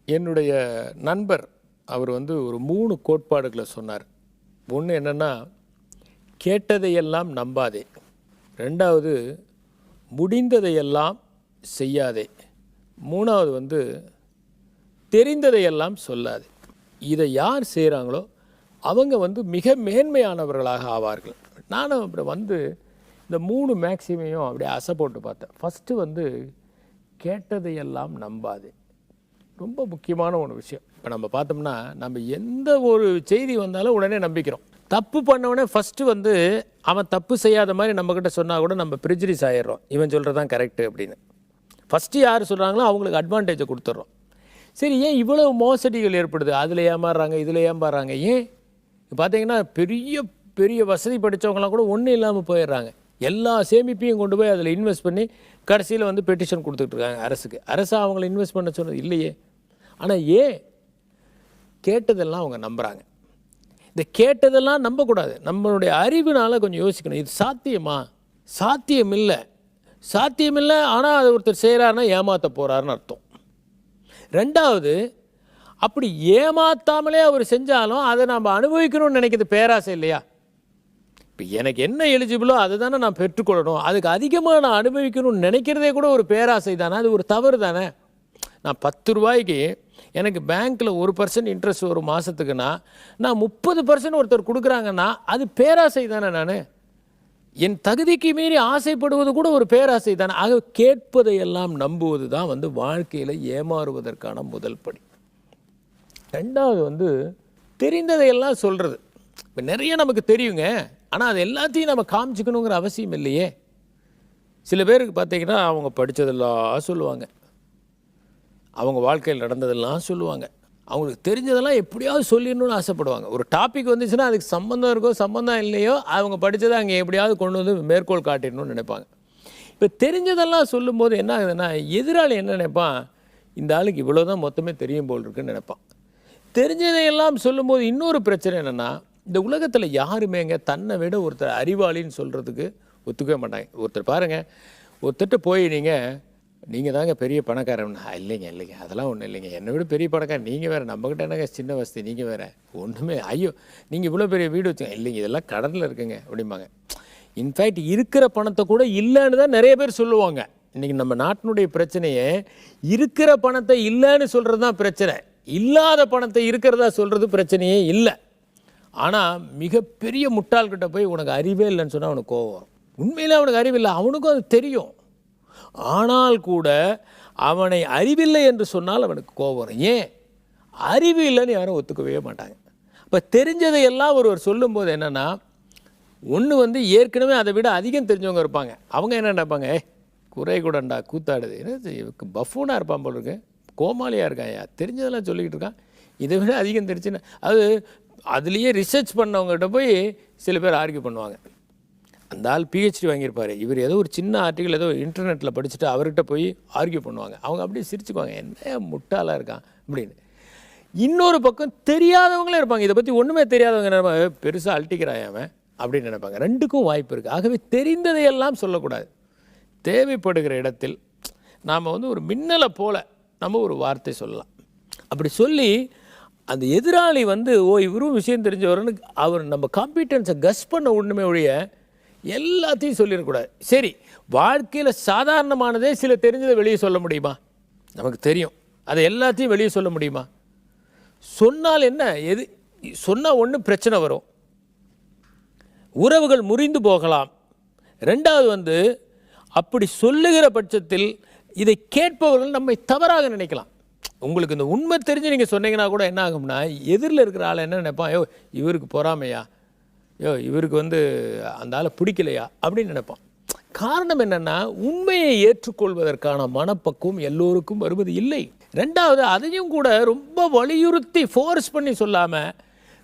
என்னுடைய நண்பர் அவர் ஒரு 3 கோட்பாடுகளை சொன்னார். ஒன்று என்னென்னா, கேட்டதையெல்லாம் நம்பாதே. ரெண்டாவது, முடிந்ததையெல்லாம் செய்யாதே. மூணாவது தெரிந்ததையெல்லாம் சொல்லாதே. இதை யார் செய்கிறாங்களோ அவங்க மிக மேன்மையானவர்களாக ஆவார்கள். நானும் அப்புறம் இந்த 3 மேக்ஸிமையும் அப்படியே அசை போட்டு பார்த்தேன். ஃபஸ்ட்டு கேட்டதையெல்லாம் நம்பாதே. ரொம்ப முக்கியமான ஒரு விஷயம். இப்போ நம்ம பார்த்தோம்னா, நம்ம எந்த ஒரு செய்தி வந்தாலும் உடனே நம்பிக்கிறோம். தப்பு பண்ணவனே ஃபஸ்ட்டு அவன் தப்பு செய்யாத மாதிரி நம்மக்கிட்ட சொன்னால் கூட நம்ம ப்ரிஜுடிஸ் ஆகிடுறோம். இவன் சொல்கிறது தான் கரெக்டு அப்படின்னு. ஃபஸ்ட்டு யார் சொல்கிறாங்களோ அவங்களுக்கு அட்வான்டேஜை கொடுத்துட்றோம். சரி, ஏன் இவ்வளோ மோசடிகள் ஏற்படுது? அதில் ஏமாறுறாங்க, இதில் ஏமாறுறாங்க. ஏன் பார்த்தீங்கன்னா, பெரிய பெரிய வசதி படித்தவங்களாம் கூட ஒன்றும் இல்லாமல் போயிடுறாங்க. எல்லா சேமிப்பையும் கொண்டு போய் அதில் இன்வெஸ்ட் பண்ணி கடைசியில் பெட்டிஷன் கொடுத்துட்ருக்காங்க அரசுக்கு. அரசு அவங்கள இன்வெஸ்ட் பண்ண சொன்னது இல்லையே. ஆனால் ஏன் கேட்டதெல்லாம் அவங்க நம்புகிறாங்க? இந்த கேட்டதெல்லாம் நம்பக்கூடாது. நம்மளுடைய அறிவுனால் கொஞ்சம் யோசிக்கணும். இது சாத்தியமா? சாத்தியமில்லை. சாத்தியமில்லை. ஆனால் அது ஒருத்தர் செய்கிறாருன்னா ஏமாற்ற போகிறாருன்னு அர்த்தம். ரெண்டாவது, அப்படி ஏமாற்றாமலே அவர் செஞ்சாலும் அதை நம்ம அனுபவிக்கணும்னு நினைக்கிறது பேராசை இல்லையா? இப்போ எனக்கு என்ன எலிஜிபிளோ அதை தானே நான் பெற்றுக்கொள்ளணும். அதுக்கு அதிகமாக நான் அனுபவிக்கணும்னு நினைக்கிறதே கூட ஒரு பேராசை தானே? அது ஒரு தவறு தானே? நான் 10 ரூபாய்க்கு எனக்கு பேங்க்கில் 1% இன்ட்ரெஸ்ட் ஒரு மாதத்துக்குன்னா, நான் 30% ஒருத்தர் கொடுக்குறாங்கன்னா அது பேராசை தானே? நான் என் தகுதிக்கு மீறி ஆசைப்படுவது கூட ஒரு பேராசை தானே? ஆக கேட்பதையெல்லாம் நம்புவது தான் வாழ்க்கையில் ஏமாறுவதற்கான முதல் படி. ரெண்டாவது தெரிந்ததையெல்லாம் சொல்கிறது. இப்போ நிறைய நமக்கு தெரியுங்க, ஆனால் அது எல்லாத்தையும் நம்ம காமிச்சிக்கணுங்கிற அவசியம் இல்லையே. சில பேருக்கு பார்த்தீங்கன்னா, அவங்க படித்ததெல்லாம் சொல்லுவாங்க, அவங்க வாழ்க்கையில் நடந்ததெல்லாம் சொல்லுவாங்க, அவங்களுக்கு தெரிஞ்சதெல்லாம் எப்படியாவது சொல்லிடணும்னு ஆசைப்படுவாங்க. ஒரு டாபிக் வந்துச்சுன்னா அதுக்கு சம்மந்தம் இருக்கோ சம்மந்தம் இல்லையோ அவங்க படித்ததை அங்கே எப்படியாவது கொண்டு மேற்கோள் காட்டிடணும்னு நினைப்பாங்க. இப்போ தெரிஞ்சதெல்லாம் சொல்லும்போது என்ன ஆகுதுன்னா, எதிராளி என்ன நினைப்பான்? இந்த ஆளுக்கு இவ்வளோ தான் மொத்தமே தெரியும் போல் இருக்குன்னு நினைப்பான். தெரிஞ்சதையெல்லாம் சொல்லும்போது இன்னொரு பிரச்சனை என்னென்னா, இந்த உலகத்தில் யாருமேங்க தன்னை விட ஒருத்தர் அறிவாளின்னு சொல்கிறதுக்கு ஒத்துக்கவே மாட்டாங்க. ஒருத்தர் பாருங்கள், ஒருத்தர்கிட்ட போய் நீங்கள் தாங்க பெரிய பணக்காரன். இல்லைங்க அதெல்லாம் ஒன்றும் இல்லைங்க, என்னை விட பெரிய பணக்காரன் நீங்கள் வேறு, நம்மக்கிட்ட என்னங்க சின்ன வசதி, நீங்கள் வேறு ஒன்றுமே. ஐயோ, நீங்கள் இவ்வளோ பெரிய வீடு வச்சுங்க. இல்லைங்க, இதெல்லாம் கடனில் இருக்குங்க அப்படிம்பாங்க. இன்ஃபேக்ட் இருக்கிற பணத்தை கூட இல்லைன்னு தான் நிறைய பேர் சொல்லுவாங்க. இன்றைக்கி நம்ம நாட்டினுடைய பிரச்சனையே இருக்கிற பணத்தை இல்லைன்னு சொல்கிறது தான் பிரச்சனை. இல்லாத பணத்தை இருக்கிறதா சொல்கிறது பிரச்சனையே இல்லை. ஆனால் மிகப்பெரிய முட்டாள்கிட்ட போய் உனக்கு அறிவே இல்லைன்னு சொன்னால் அவனுக்கு கோவம் வரும். உண்மையிலே அவனுக்கு அறிவில்லை, அவனுக்கும் அது தெரியும். ஆனால் கூட அவனை அறிவில்லை என்று சொன்னால் அவனுக்கு கோபம் வரும். ஏன்? அறிவு இல்லைன்னு யாரும் ஒத்துக்கவே மாட்டாங்க. இப்போ தெரிஞ்சதையெல்லாம் ஒருவர் சொல்லும்போது என்னென்னா, ஒன்று ஏற்கனவே அதை விட அதிகம் தெரிஞ்சவங்க இருப்பாங்க. அவங்க என்ன நினைப்பாங்க? குறை கூடண்டா கூத்தாடுது, என்ன பஃபூனாக இருப்பான் போல் இருக்கு, கோமாளியாக இருக்காயா, தெரிஞ்சதெல்லாம் சொல்லிக்கிட்டு இருக்கான், இதை விட அதிகம் தெரிச்சுன்னு. அதுலேயே ரிசர்ச் பண்ணவங்ககிட்ட போய் சில பேர் ஆர்கியூ பண்ணுவாங்க. அந்த ஆள் PhD வாங்கியிருப்பார், இவர் ஏதோ ஒரு சின்ன ஆர்டிக்கல் ஏதோ இன்டர்நெட்டில் படிச்சுட்டு அவர்கிட்ட போய் ஆர்கியூ பண்ணுவாங்க. அவங்க அப்படியே சிரிச்சுக்குவாங்க, என்ன முட்டாளாக இருக்கான் அப்படின்னு. இன்னொரு பக்கம் தெரியாதவங்களே இருப்பாங்க, இதை பற்றி ஒன்றுமே தெரியாதவங்க நினைப்பாங்க, பெருசாக அழட்டிக்கிறாயாவன் அப்படின்னு நினைப்பாங்க. ரெண்டுக்கும் வாய்ப்பு இருக்குது. ஆகவே தெரிந்ததையெல்லாம் சொல்லக்கூடாது. தேவைப்படுகிற இடத்தில் நாம் ஒரு மின்னலை போல் நம்ம ஒரு வார்த்தை சொல்லலாம். அப்படி சொல்லி அந்த எதிராளி ஓ இவரும் விஷயம் தெரிஞ்சவர்னு அவர் நம்ம காம்பிட்டன்ஸை கஸ் பண்ண ஒன்றுமே ஒழிய எல்லாத்தையும் சொல்லிடக்கூடாது. சரி, வாழ்க்கையில் சாதாரணமானதே சில தெரிஞ்சதை வெளியே சொல்ல முடியுமா? நமக்கு தெரியும், அதை எல்லாத்தையும் வெளியே சொல்ல முடியுமா? சொன்னால் என்ன, எது சொன்னால் ஒன்று பிரச்சனை வரும், உறவுகள் முறிந்து போகலாம். ரெண்டாவது அப்படி சொல்லுகிற பட்சத்தில் இதை கேட்பவர்கள் நம்மை தவறாக நினைக்கலாம். உங்களுக்கு இந்த உண்மை தெரிஞ்சு நீங்கள் சொன்னீங்கன்னா கூட என்ன ஆகும்னா, எதிரில் இருக்கிற ஆளை என்ன நினைப்பான்? யோ இவருக்கு பொறாமையா, யோ இவருக்கு அந்த ஆளை பிடிக்கலையா அப்படின்னு நினைப்பான். காரணம் என்னென்னா, உண்மையை ஏற்றுக்கொள்வதற்கான மனப்பக்குவம் எல்லோருக்கும் வருவது இல்லை. ரெண்டாவது, அதையும் கூட ரொம்ப வலியுறுத்தி ஃபோர்ஸ் பண்ணி சொல்லாமல்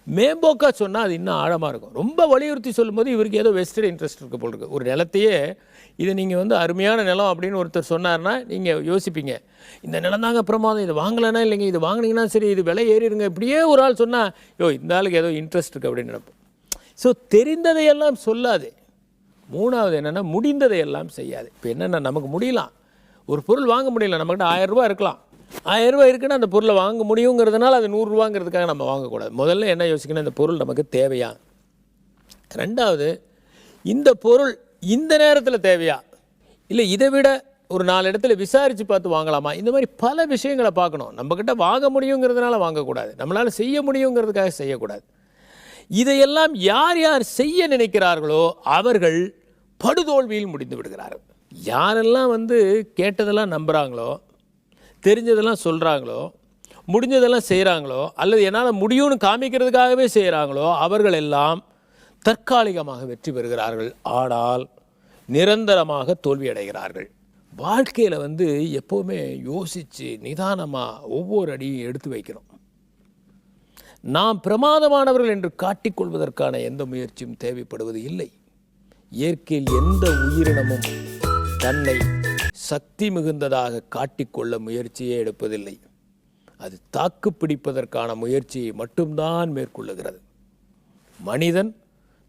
மேம்போக்காக சொன்னால் அது இன்னும் ஆழமாக இருக்கும். ரொம்ப வலியுறுத்தி சொல்லும்போது இவருக்கு ஏதோ வெஸ்டட் இன்ட்ரெஸ்ட் இருக்க போல் இருக்குது. ஒரு நிலத்தையே இதை நீங்கள் அருமையான நிலம் அப்படின்னு ஒருத்தர் சொன்னார்னா நீங்கள் யோசிப்பீங்க, இந்த நிலம் தாங்க பிரமாதம், இது வாங்கலைன்னா இல்லைங்க, இது வாங்கினீங்கன்னா சரி இது விலை ஏறிடுங்க, இப்படியே ஒரு ஆள் சொன்னால் யோ இந்த ஆளுக்கு ஏதோ இன்ட்ரெஸ்ட் இருக்குது அப்படின்னு நினைப்போம். ஸோ தெரிந்ததையெல்லாம் சொல்லாது. மூணாவது என்னென்னா, முடிந்ததையெல்லாம் செய்யாது. இப்போ என்னென்னா, நமக்கு முடியலாம், ஒரு பொருள் வாங்க முடியல, நம்மக்கிட்ட 1000 ரூபா இருக்கலாம், ரூபாய் இருக்குன்னா அந்த பொருளை வாங்க முடியுங்கிறதுனால அது ரூபாங்கிறதுக்காக நம்ம வாங்கக்கூடாது. முதல்ல என்ன யோசிக்கணும், இந்த பொருள் நமக்கு தேவையா? ரெண்டாவது, இந்த பொருள் இந்த நேரத்தில் தேவையா, இல்லை இதை விட ஒரு 4 இடத்துல விசாரித்து பார்த்து வாங்கலாமா? இந்த மாதிரி பல விஷயங்களை பார்க்கணும். நம்மக்கிட்ட வாங்க முடியுங்கிறதுனால வாங்கக்கூடாது, நம்மளால் செய்ய முடியுங்கிறதுக்காக செய்யக்கூடாது. இதையெல்லாம் யார் யார் செய்ய நினைக்கிறார்களோ அவர்கள் படுதோல்வியில் முடிந்து விடுகிறார்கள். யாரெல்லாம் கேட்டதெல்லாம் நம்புகிறாங்களோ, தெரிஞ்சதெல்லாம் சொல்கிறாங்களோ, முடிஞ்சதெல்லாம் செய்கிறாங்களோ, அல்லது என்னால் முடியும்னு காமிக்கிறதுக்காகவே செய்கிறாங்களோ, அவர்கள் எல்லாம் தற்காலிகமாக வெற்றி பெறுகிறார்கள். ஆனால் நிரந்தரமாக தோல்வி அடைகிறார்கள். வாழ்க்கையில் எப்போவுமே யோசித்து நிதானமாக ஒவ்வொரு அடியும் எடுத்து வைக்கணும். நாம் பிரமாதமானவர்கள் என்று காட்டிக்கொள்வதற்கான எந்த முயற்சியும் தேவைப்படுவது இல்லை. இயற்கையில் எந்த உயிரினமும் தன்னை சக்தி மிகுந்ததாக காட்டிக்கொள்ள முயற்சியே எடுப்பதில்லை. அது தாக்கு பிடிப்பதற்கான முயற்சியை மட்டும்தான் மேற்கொள்ளுகிறது. மனிதன்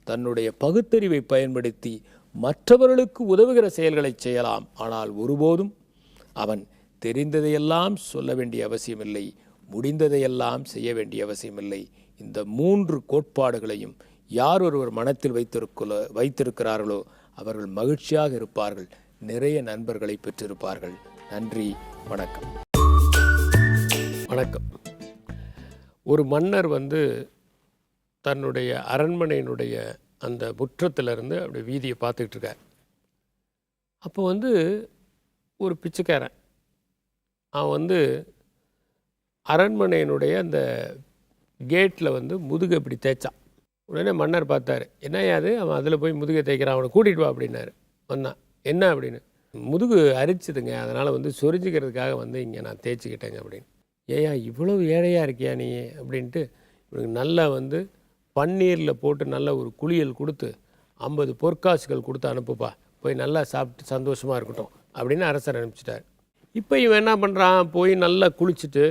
தன்னுடைய பகுத்தறிவை பயன்படுத்தி மற்றவர்களுக்கு உதவுகிற செயல்களை செய்யலாம். ஆனால் ஒருபோதும் அவன் தெரிந்ததையெல்லாம் சொல்ல வேண்டிய அவசியமில்லை, முடிந்ததையெல்லாம் செய்ய வேண்டிய அவசியமில்லை. இந்த 3 கோட்பாடுகளையும் யார் ஒருவர் மனத்தில் வைத்திருக்கிறார்களோ அவர்கள் மகிழ்ச்சியாக இருப்பார்கள், நிறைய நண்பர்களை பெற்றிருப்பார்கள். நன்றி, வணக்கம். வணக்கம். ஒரு மன்னர் தன்னுடைய அரண்மனையினுடைய அந்த முற்றத்திலிருந்து அப்படி வீதியை பார்த்துக்கிட்டு இருக்கார். அப்போ ஒரு பிச்சைக்காரன் அவன் அரண்மனையினுடைய அந்த கேட்டில் முதுகை இப்படி தேய்ச்சான். உடனே மன்னர் பார்த்தார், என்னையாது அவன் அதில் போய் முதுகை தேய்க்கிறான், அவனை கூட்டிகிட்டு வா அப்படின்னாரு. வந்தான். என்ன அப்படின்னு, முதுகு அரிச்சுதுங்க, அதனால் சொரிஞ்சிக்கிறதுக்காக இங்கே நான் தேய்ச்சிக்கிட்டேங்க அப்படின்னு. ஏயா இவ்வளோ ஏழையாக இருக்கியா நீ அப்படின்ட்டு இவனுக்கு நல்லா பன்னீரில் போட்டு நல்ல ஒரு குளியல் கொடுத்து 50 பொற்காசுகள் கொடுத்து அனுப்புப்பா, போய் நல்லா சாப்பிட்டு சந்தோஷமாக இருக்கட்டும் அப்படின்னு அரசர் அனுப்பிச்சிட்டார். இப்போ இவன் என்ன பண்ணுறான், போய் நல்லா குளிச்சுட்டு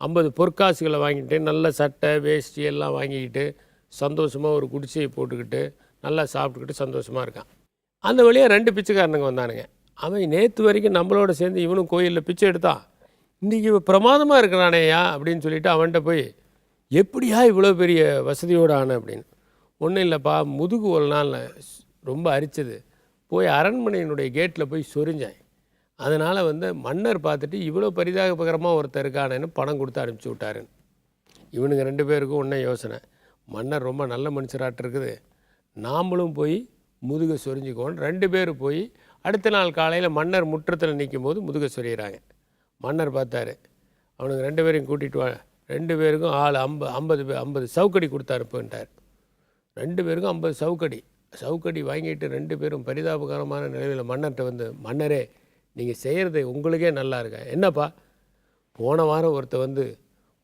50 பொற்காசுகளை வாங்கிட்டு நல்ல சட்டை வேஷ்டி எல்லாம் வாங்கிக்கிட்டு சந்தோஷமாக ஒரு குடிசையை போட்டுக்கிட்டு நல்லா சாப்பிட்டுக்கிட்டு சந்தோஷமாக இருக்கான். அந்த வழியாக 2 பிச்சைக்காரனுங்க வந்தானுங்க. அவன் நேற்று வரைக்கும் நம்மளோட சேர்ந்து இவனும் கோயிலில் பிச்சை எடுத்தான், இன்றைக்கி இவன் பிரமாதமாக இருக்கிறானேயா அப்படின்னு சொல்லிவிட்டு அவன்கிட்ட போய், எப்படியா இவ்வளோ பெரிய வசதியோடு ஆன அப்படின்னு. ஒன்றும் இல்லைப்பா, முதுகு ஒரு நாள் ரொம்ப அரிச்சது, போய் அரண்மனையினுடைய கேட்டில் போய் சொரிஞ்சேன், அதனால் மன்னர் பார்த்துட்டு இவ்வளோ பரிதாபகரமாக ஒருத்தர் இருக்கானேன்னு பணம் கொடுத்து அனுப்பிச்சி விட்டாருன்னு. இவனுங்க 2 பேருக்கும் ஒன்றே யோசனை, மன்னர் ரொம்ப நல்ல மனுஷராட்டு இருக்குது, நாமளும் போய் முதுகை சொரிஞ்சிக்கோன்னு 2 பேர் போய் அடுத்த நாள் காலையில் மன்னர் முற்றத்தில் நிற்கும் போது முதுகை சொரிகிறாங்க. மன்னர் பார்த்தாரு, அவனுக்கு 2 பேரையும் கூட்டிகிட்டு வா, 2 பேருக்கும் ஆள் 50 சவுக்கடி கொடுத்து அனுப்புன்ட்டார். 2 பேருக்கும் 50 சவுக்கடி வாங்கிட்டு 2 பேரும் பரிதாபகரமான நிலையில் மன்னர்கிட்ட மன்னரே நீங்கள் செய்கிறது உங்களுக்கே நல்லா இருக்கா, என்னப்பா போன வாரம் ஒருத்த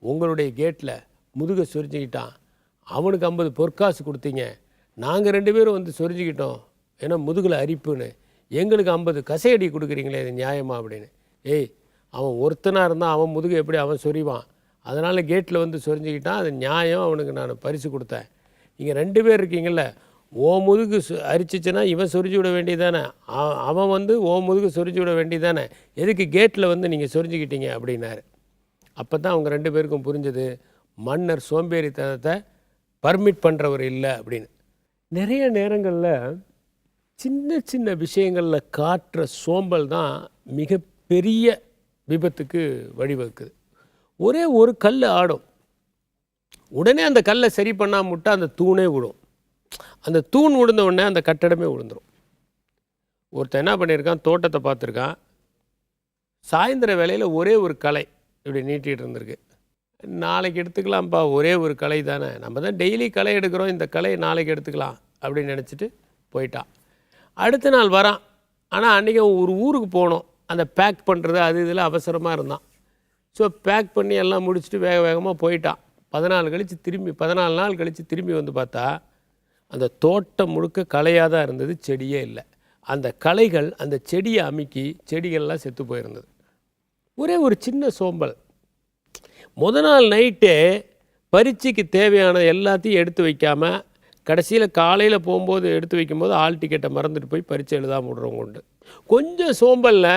உங்களுடைய கேட்டில் முதுகை சொரிஞ்சிக்கிட்டான், அவனுக்கு 50 பொற்காசு கொடுத்தீங்க, நாங்கள் 2 பேரும் சொரிஞ்சிக்கிட்டோம், ஏன்னா முதுகில் அரிப்புன்னு, எங்களுக்கு 50 கசையடி கொடுக்குறீங்களே, இது நியாயமா அப்படின்னு. ஏய், அவன் ஒருத்தனாக இருந்தால் அவன் முதுகு எப்படி அவன் சொரிவான், அதனால் கேட்டில் சொரிஞ்சிக்கிட்டான், அது நியாயம், அவனுக்கு நான் பரிசு கொடுத்தேன். நீங்கள் 2 பேர் இருக்கீங்கள, ஓ முதுகு அரிச்சிச்சுன்னா இவன் சொரிஞ்சு விட வேண்டியதானே, அவன் ஓ முதுகு சொரிஞ்சு விட வேண்டியதானே, எதுக்கு கேட்டில் நீங்கள் சொரிஞ்சிக்கிட்டீங்க அப்படின்னாரு. அப்போ தான் அவங்க 2 பேருக்கும் புரிஞ்சது, மன்னர் சோம்பேறித்தனத்தை பர்மிட் பண்ணுறவர் இல்லை அப்படின்னு. நிறைய நேரங்களில் சின்ன சின்ன விஷயங்களில் காட்டுற சோம்பல் தான் மிகப்பெரிய விபத்துக்கு வழிவகுக்குது. ஒரே ஒரு கல் ஆடும், உடனே அந்த கல்லை சரி பண்ணாமல் விட்டால் அந்த தூணே விடும், அந்த தூண் விழுந்த உடனே அந்த கட்டடமே விழுந்துடும். ஒருத்தன் என்ன பண்ணியிருக்கான், தோட்டத்தை பார்த்துருக்கான், சாயந்தர வேளையில் ஒரே ஒரு களை இப்படி நீட்டிகிட்டு இருந்திருக்கு. நாளைக்கு எடுத்துக்கலாம்ப்பா, ஒரே ஒரு களை தானே, நம்ம தான் டெய்லி களை எடுக்கிறோம், இந்த கலையை நாளைக்கு எடுத்துக்கலாம் அப்படின்னு நினச்சிட்டு போயிட்டான். அடுத்த நாள் வரான், ஆனால் அன்றைக்கி ஒரு ஊருக்கு போகணும், அந்த பேக் பண்ணுறது அது இதில் அவசரமாக இருந்தான். ஸோ பேக் பண்ணி எல்லாம் முடிச்சுட்டு வேக வேகமாக போயிட்டான். 14 நாள் கழித்து திரும்பி பார்த்தா அந்த தோட்டம் முழுக்க களையாக தான் இருந்தது, செடியே இல்லை. அந்த களைகள் அந்த செடியை அமுக்கி செடிகள்லாம் செத்து போயிருந்தது. ஒரே ஒரு சின்ன சோம்பல். நாள் நைட்டே பரீட்சைக்கு தேவையான எல்லாத்தையும் எடுத்து வைக்காமல் கடைசியில் காலையில் போகும்போது எடுத்து வைக்கும்போது ஆல் டிக்கெட்டை மறந்துட்டு போய் பரீட்சை எழுதாமல் விடுறவங்க உண்டு. கொஞ்சம் சோம்பலில்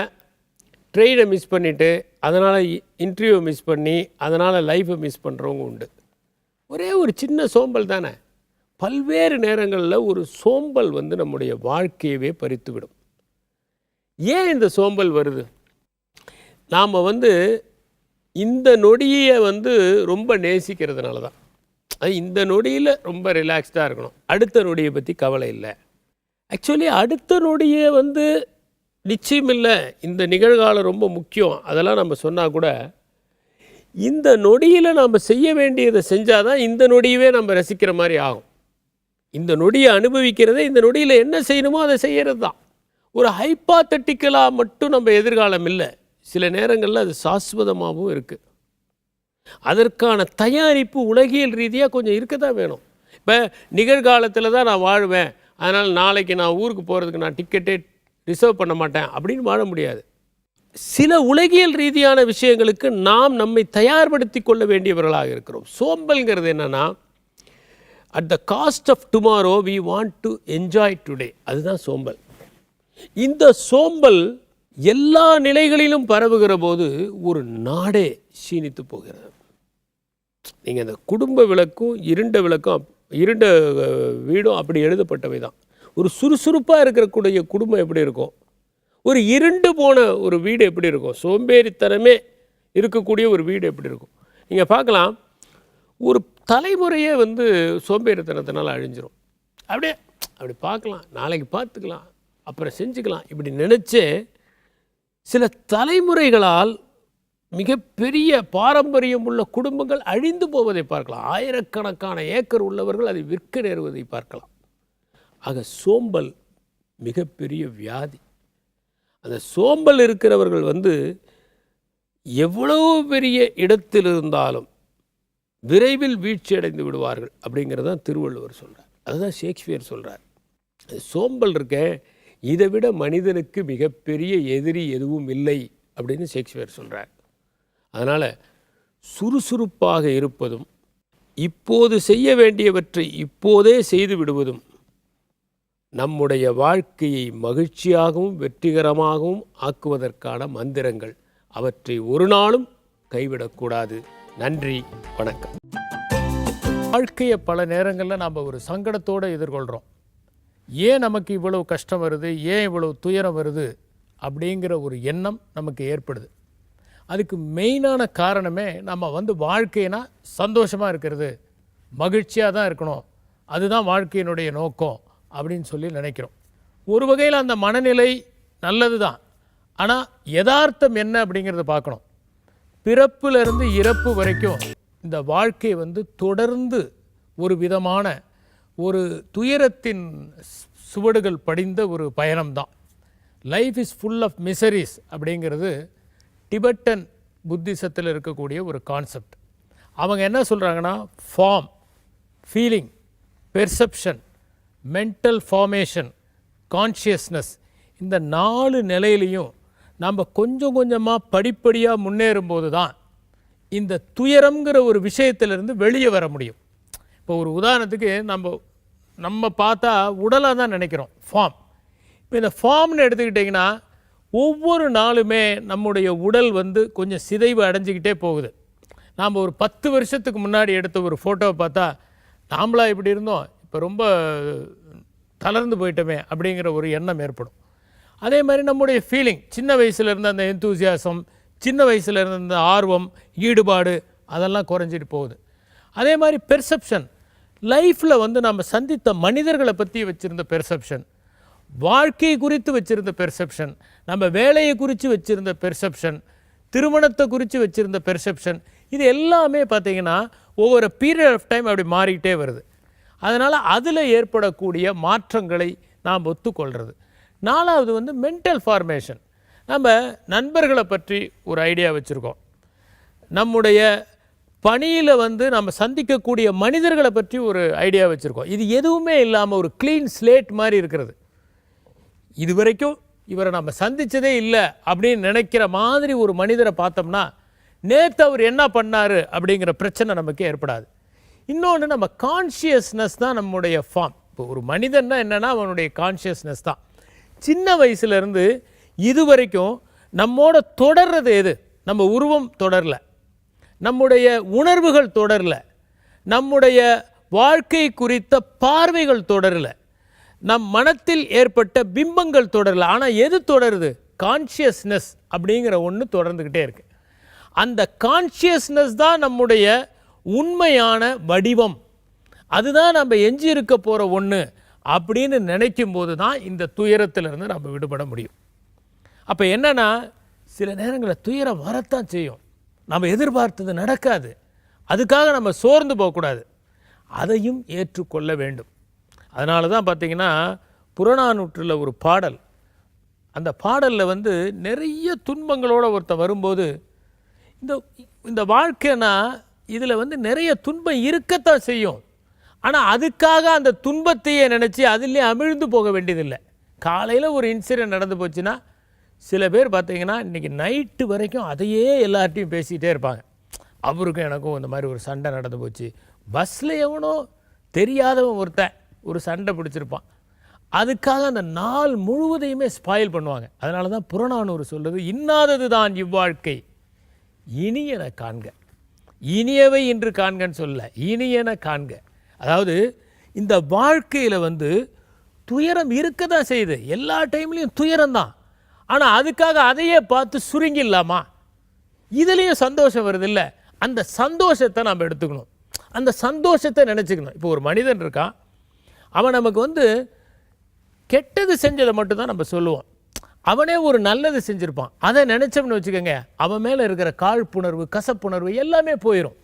ட்ரெயினை மிஸ் பண்ணிவிட்டு அதனால் இன்டர்வியூவை மிஸ் பண்ணி அதனால் லைஃப்பை மிஸ் பண்ணுறவங்க உண்டு. ஒரே ஒரு சின்ன சோம்பல் தானே, பல்வேறு நேரங்களில் ஒரு சோம்பல் வந்து நம்முடைய வாழ்க்கையவே பறித்து விடும். ஏன் இந்த சோம்பல் வருது? நாம் வந்து இந்த நொடியை வந்து ரொம்ப நேசிக்கிறதுனால தான். அது இந்த நொடியில் ரொம்ப ரிலாக்ஸ்டாக இருக்கணும், அடுத்த நொடியை பற்றி கவலை இல்லை. ஆக்சுவலி அடுத்த நொடியே வந்து நிச்சயம் இல்லை, இந்த நிகழ்காலம் ரொம்ப முக்கியம், அதெல்லாம் நம்ம சொன்னால் கூட இந்த நொடியில் நம்ம செய்ய வேண்டியதை செஞ்சால் தான் இந்த நொடியவே நம்ம ரசிக்கிற மாதிரி ஆகும். இந்த நொடியை அனுபவிக்கிறதே இந்த நொடியில் என்ன செய்யணுமோ அதை செய்கிறது தான். ஒரு ஹைப்பாத்தட்டிக்கலாக மட்டும் நம்ம எதிர்காலம் இல்லை, சில நேரங்களில் அது சாஸ்வதமாகவும் இருக்குது. அதற்கான தயாரிப்பு உலகியல் ரீதியாக கொஞ்சம் இருக்க தான் வேணும். இப்போ நிகழ்காலத்தில் தான் நான் வாழ்வேன், அதனால் நாளைக்கு நான் ஊருக்கு போகிறதுக்கு நான் டிக்கெட்டே ரிசர்வ் பண்ண மாட்டேன் அப்படின்னு வாழ முடியாது. சில உலகியல் ரீதியான விஷயங்களுக்கு நாம் நம்மை தயார்படுத்தி கொள்ள வேண்டியவர்களாக இருக்கிறோம். சோம்பல்ங்கிறது என்னென்னா, at the cost of tomorrow we want to enjoy today, அதுதான் சோம்பல். இந்த சோம்பல் எல்லா நிலைகளிலும் பரவுகிற போது ஒரு நாடே சீனித்து போகிறது. நீங்கள் இந்த குடும்ப விளக்கும் இருண்ட வீடும் அப்படி எழுதப்பட்டவை தான். ஒரு சுறுசுறுப்பாக இருக்கக்கூடிய குடும்பம் எப்படி இருக்கும், ஒரு இருண்டு போன ஒரு வீடு எப்படி இருக்கும், சோம்பேறித்தனமே இருக்கக்கூடிய ஒரு வீடு எப்படி இருக்கும். நீங்கள் பார்க்கலாம், ஒரு தலைமுறையே வந்து சோம்பேறித்தனத்தினால் அழிஞ்சிரும். அப்படி பார்க்கலாம், நாளைக்கு பார்த்துக்கலாம், அப்புறம் செஞ்சுக்கலாம், இப்படி நினச்சே சில தலைமுறைகளால் மிகப்பெரிய பாரம்பரியம் உள்ள குடும்பங்கள் அழிந்து போவதை பார்க்கலாம். ஆயிரக்கணக்கான ஏக்கர் உள்ளவர்கள் அதை விற்க நேருவதை பார்க்கலாம். ஆக சோம்பல் மிகப்பெரிய வியாதி. அந்த சோம்பல் இருக்கிறவர்கள் வந்து எவ்வளவு பெரிய இடத்தில் இருந்தாலும் விரைவில் வீழ்ச்சி அடைந்து விடுவார்கள் அப்படிங்கிறதான் திருவள்ளுவர் சொல்கிறார், அதுதான் ஷேக்ஸ்பியர் சொல்கிறார். சோம்பல் இருக்க, இதை விட மனிதனுக்கு மிகப்பெரிய எதிரி எதுவும் இல்லை அப்படின்னு ஷேக்ஸ்பியர் சொல்கிறார். அதனால் சுறுசுறுப்பாக இருப்பதும் இப்போது செய்ய வேண்டியவற்றை இப்போதே செய்து விடுவதும் நம்முடைய வாழ்க்கையை மகிழ்ச்சியாகவும் வெற்றிகரமாகவும் ஆக்குவதற்கான மந்திரங்கள். அவற்றை ஒரு நாளும் கைவிடக்கூடாது. நன்றி, வணக்கம். வாழ்க்கையை பல நேரங்களில் நாம் ஒரு சங்கடத்தோடு எதிர்கொள்கிறோம். ஏன் நமக்கு இவ்வளவு கஷ்டம் வருது, ஏன் இவ்வளவு துயரம் வருது அப்படிங்கிற ஒரு எண்ணம் நமக்கு ஏற்படுது. அதுக்கு மெயினான காரணமே நம்ம வந்து வாழ்க்கைனா சந்தோஷமாக இருக்கிறது, மகிழ்ச்சியாக தான் இருக்கணும், அதுதான் வாழ்க்கையினுடைய நோக்கம் அப்படின்னு சொல்லி நினைக்கிறோம். ஒரு வகையில் அந்த மனநிலை நல்லது தான். ஆனால் யதார்த்தம் என்ன அப்படிங்கிறத பார்க்கணும். பிறப்பிலிருந்து இறப்பு வரைக்கும் இந்த வாழ்க்கை வந்து தொடர்ந்து ஒரு விதமான ஒரு துயரத்தின் சுவடுகள் படிந்த ஒரு பயணம்தான். Life is full of miseries அப்படிங்கிறது டிபெட்டன் புத்திசத்தில் இருக்கக்கூடிய ஒரு கான்செப்ட். அவங்க என்ன சொல்கிறாங்கன்னா, form, feeling, perception, mental formation, consciousness, இந்த 4 நிலையிலையும் நம்ம கொஞ்சம் கொஞ்சமாக படிப்படியாக முன்னேறும்போது தான் இந்த துயரம்ங்கிற ஒரு விஷயத்திலிருந்து வெளியே வர முடியும். இப்போ ஒரு உதாரணத்துக்கு நம்ம பார்த்தா உடலாக தான் நினைக்கிறோம், ஃபார்ம். இப்போ இந்த ஃபார்ம்னு எடுத்துக்கிட்டிங்கன்னா ஒவ்வொரு நாளுமே நம்முடைய உடல் வந்து கொஞ்சம் சிதைவு அடைஞ்சிக்கிட்டே போகுது. நாம் ஒரு 10 வருஷத்துக்கு முன்னாடி எடுத்த ஒரு ஃபோட்டோவை பார்த்தா நாமளா இப்படி இருந்தோம், இப்போ ரொம்ப தளர்ந்து போயிட்டோமே அப்படிங்கிற ஒரு எண்ணம் ஏற்படும். அதே மாதிரி நம்முடைய ஃபீலிங், சின்ன வயசில் இருந்த அந்த எந்தூசியாசம், சின்ன வயசில் இருந்த அந்த ஆர்வம், ஈடுபாடு, அதெல்லாம் குறைஞ்சிட்டு போகுது. அதே மாதிரி பெர்செப்ஷன், லைஃப்பில் வந்து நம்ம சந்தித்த மனிதர்களை பற்றி வச்சுருந்த பெர்செப்ஷன், வாழ்க்கை குறித்து வச்சுருந்த பெர்செப்ஷன், நம்ம வேலையை குறித்து வச்சுருந்த பெர்செப்ஷன், திருமணத்தை குறித்து வச்சுருந்த பெர்செப்ஷன், இது எல்லாமே பார்த்திங்கன்னா ஒவ்வொரு பீரியட் ஆஃப் டைம் அப்படி மாறிக்கிட்டே வருது. அதனால் அதில் ஏற்படக்கூடிய மாற்றங்களை நாம் ஒத்துக்கொள்கிறது. 4வது வந்து மென்டல் ஃபார்மேஷன். நம்ம நண்பர்களை பற்றி ஒரு ஐடியா வச்சுருக்கோம், நம்முடைய பணியில் வந்து நம்ம சந்திக்கக்கூடிய மனிதர்களை பற்றி ஒரு ஐடியா வச்சுருக்கோம். இது எதுவுமே இல்லாமல் ஒரு க்ளீன் ஸ்லேட் மாதிரி இருக்கிறது. இது வரைக்கும் இவரை நம்ம சந்தித்ததே இல்லை அப்படின்னு நினைக்கிற மாதிரி ஒரு மனிதரை பார்த்தோம்னா நேற்று அவர் என்ன பண்ணார் அப்படிங்கிற பிரச்சனை நமக்கு ஏற்படாது. இன்னொன்று, நம்ம கான்ஷியஸ்னஸ் தான் நம்முடைய ஃபார்ம். இப்போ ஒரு மனிதன்னா என்னென்னா அவனுடைய கான்ஷியஸ்னஸ் தான். சின்ன வயசுலேருந்து இது வரைக்கும் நம்மோட தொடர்றது எது? நம்ம உருவம் தொடரல, நம்முடைய உணர்வுகள் தொடரல, நம்முடைய வாழ்க்கை குறித்த பார்வைகள் தொடரல, நம் மனத்தில் ஏற்பட்ட பிம்பங்கள் தொடரல. ஆனால் எது தொடருது? கான்ஷியஸ்னஸ் அப்படிங்கிற ஒன்று தொடர்ந்துக்கிட்டே இருக்கு. அந்த கான்ஷியஸ்னஸ் தான் நம்முடைய உண்மையான வடிவம், அதுதான் நம்ம எஞ்சி இருக்க போகிற ஒன்று அப்படின்னு நினைக்கும் போது தான் இந்த துயரத்திலிருந்து நம்ம விடுபட முடியும். அப்போ என்னென்னா, சில நேரங்களில் துயரம் வரத்தான் செய்யும், நம்ம எதிர்பார்த்தது நடக்காது, அதுக்காக நம்ம சோர்ந்து போகக்கூடாது, அதையும் ஏற்றுக்கொள்ள வேண்டும். அதனால தான் பார்த்திங்கன்னா புறநானூற்றில் ஒரு பாடல், அந்த பாடலில் நிறைய துன்பங்களோடு ஒருத்தர் வரும்போது, இந்த வாழ்க்கைனா இதில் நிறைய துன்பம் இருக்கத்தான் செய்யும், ஆனால் அதுக்காக அந்த துன்பத்தையே நினச்சி அதிலே அமிழ்ந்து போக வேண்டியதில்லை. காலையில் ஒரு இன்சிடென்ட் நடந்து போச்சுன்னா சில பேர் பார்த்திங்கன்னா இன்றைக்கி நைட்டு வரைக்கும் அதையே எல்லார்ட்டையும் பேசிகிட்டே இருப்பாங்க. அவருக்கும் எனக்கும் இந்த மாதிரி ஒரு சண்டை நடந்து போச்சு, பஸ்ஸில் எவனோ தெரியாதவன் ஒருத்தன் ஒரு சண்டை பிடிச்சிருப்பான், அதுக்காக அந்த நாள் முழுவதையுமே ஸ்பாயில் பண்ணுவாங்க. அதனால தான் புறநானூறு சொல்கிறது, இன்னாதது தான் இவ்வாழ்க்கை இனியன காண்க. இனியவை இன்று காண்கன்னு சொல்ல, இனியன காண்க. அதாவது இந்த வாழ்க்கையில் துயரம் இருக்க தான் செய்யுது, எல்லா டைம்லேயும் துயரம் தான், ஆனால் அதுக்காக அதையே பார்த்து சுருங்கிடலாமா? இதுலேயும் சந்தோஷம் வருது இல்லை, அந்த சந்தோஷத்தை நம்ம எடுத்துக்கணும், அந்த சந்தோஷத்தை நினச்சிக்கணும். இப்போ ஒரு மனிதன் இருக்கான், அவன் நமக்கு கெட்டது செஞ்சதை மட்டும்தான் நம்ம சொல்லுவோம், அவனே ஒரு நல்லது செஞ்சுருப்பான், அதை நினச்சோம்னு வச்சுக்கோங்க, அவன் மேலே இருக்கிற காழ்ப்புணர்வு கசப்புணர்வு எல்லாமே போயிடும்.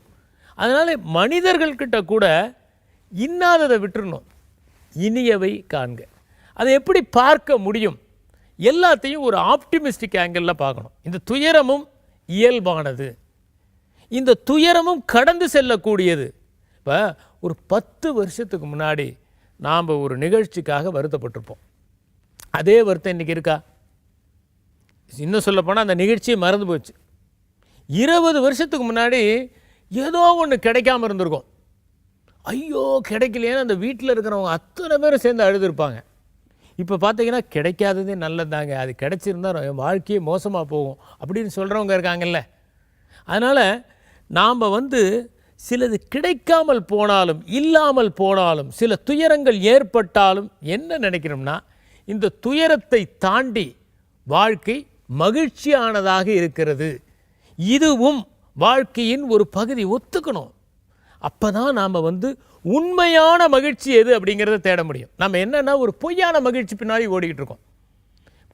அதனால் மனிதர்கள்கிட்ட கூட இன்னாததை விட்டுறணும், இனியவை காண்க. அதை எப்படி பார்க்க முடியும்? எல்லாத்தையும் ஒரு ஆப்டிமிஸ்டிக் ஆங்கிளில் பார்க்கணும். இந்த துயரமும் இயல்பானது, இந்த துயரமும் கடந்து செல்லக்கூடியது. இப்போ ஒரு 10 வருஷத்துக்கு முன்னாடி நாம் ஒரு நிகழ்ச்சிக்காக வருத்தப்பட்டிருப்போம், அதே வருத்தம் இன்றைக்கி இருக்கா? இன்னும் சொல்லப்போனால் அந்த நிகழ்ச்சியை மறந்து போச்சு. 20 வருஷத்துக்கு முன்னாடி ஏதோ ஒன்று கிடைக்காம இருந்திருக்கும், ஐயோ கிடைக்கலையேன்னு அந்த வீட்டில் இருக்கிறவங்க அத்தனை பேரும் சேர்ந்து அழுதுருப்பாங்க. இப்போ பார்த்தீங்கன்னா கிடைக்காததே நல்லதாங்க, அது கிடைச்சிருந்தால் என் வாழ்க்கையே மோசமாக போகும் அப்படின்னு சொல்கிறவங்க இருக்காங்கல்ல. அதனால் நாம் சிலது கிடைக்காமல் போனாலும் இல்லாமல் போனாலும் சில துயரங்கள் ஏற்பட்டாலும் என்ன நினைக்கிறோம்னா, இந்த துயரத்தை தாண்டி வாழ்க்கை மகிழ்ச்சியானதாக இருக்கிறது, இதுவும் வாழ்க்கையின் ஒரு பகுதி, ஒத்துக்கணும். அப்போ தான் நாம் உண்மையான மகிழ்ச்சி எது அப்படிங்கிறத தேட முடியும். நம்ம என்னென்னா ஒரு பொய்யான மகிழ்ச்சி பின்னாடி ஓடிக்கிட்டு இருக்கோம்.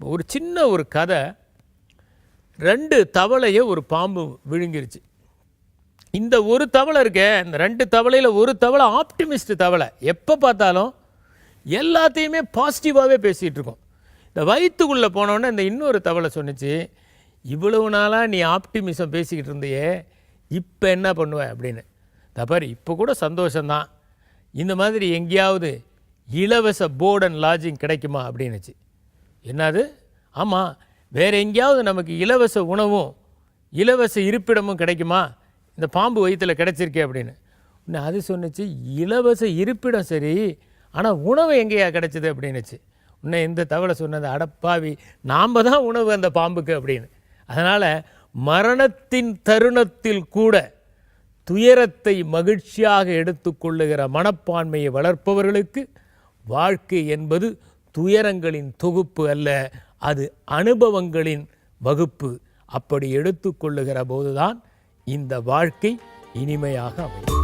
ஒரு சின்ன ஒரு கதை, 2 தவளையை ஒரு பாம்பு விழுங்கிருச்சு. இந்த ஒரு தவளை இருக்க, இந்த 2 தவளையில் ஒரு தவளை ஆப்டிமிஸ்ட் தவளை, எப்போ பார்த்தாலும் எல்லாத்தையுமே பாசிட்டிவாகவே பேசிகிட்டு இருக்கோம். இந்த வயிற்றுக்குள்ளே போனோன்னே இந்த இன்னொரு தவளை சொன்னிச்சு, இவ்வளவு நாளாக நீ ஆப்டிமிசம் பேசிக்கிட்டு இருந்தையே, இப்போ என்ன பண்ணுவ அப்படின்னு. தப்பாரு, இப்போ கூட சந்தோஷம்தான், இந்த மாதிரி எங்கேயாவது இலவச போர்ட் அண்ட் லாட்ஜிங் கிடைக்குமா அப்படின்னுச்சு. என்னது? ஆமாம், வேறு எங்கேயாவது நமக்கு இலவச உணவும் இலவச இருப்பிடமும் கிடைக்குமா, இந்த பாம்பு வயிற்றில் கிடச்சிருக்கே அப்படின்னு. இன்னும் அது சொன்னிச்சு, இலவச இருப்பிடம் சரி, ஆனால் உணவு எங்கேயா கிடச்சிது அப்படின்னுச்சு. இன்னும் இந்த தவளை சொன்னது, அடப்பாவி, நாம் தான் உணவு அந்த பாம்புக்கு அப்படின்னு. அதனால் மரணத்தின் தருணத்தில் கூட துயரத்தை மகிழ்ச்சியாக எடுத்துக்கொள்ளுகிற மனப்பான்மையை வளர்ப்பவர்களுக்கு வாழ்க்கை என்பது துயரங்களின் தொகுப்பு அல்ல, அது அனுபவங்களின் வகுப்பு. அப்படி எடுத்துக்கொள்ளுகிற போதுதான் இந்த வாழ்க்கை இனிமையாக அமையும்.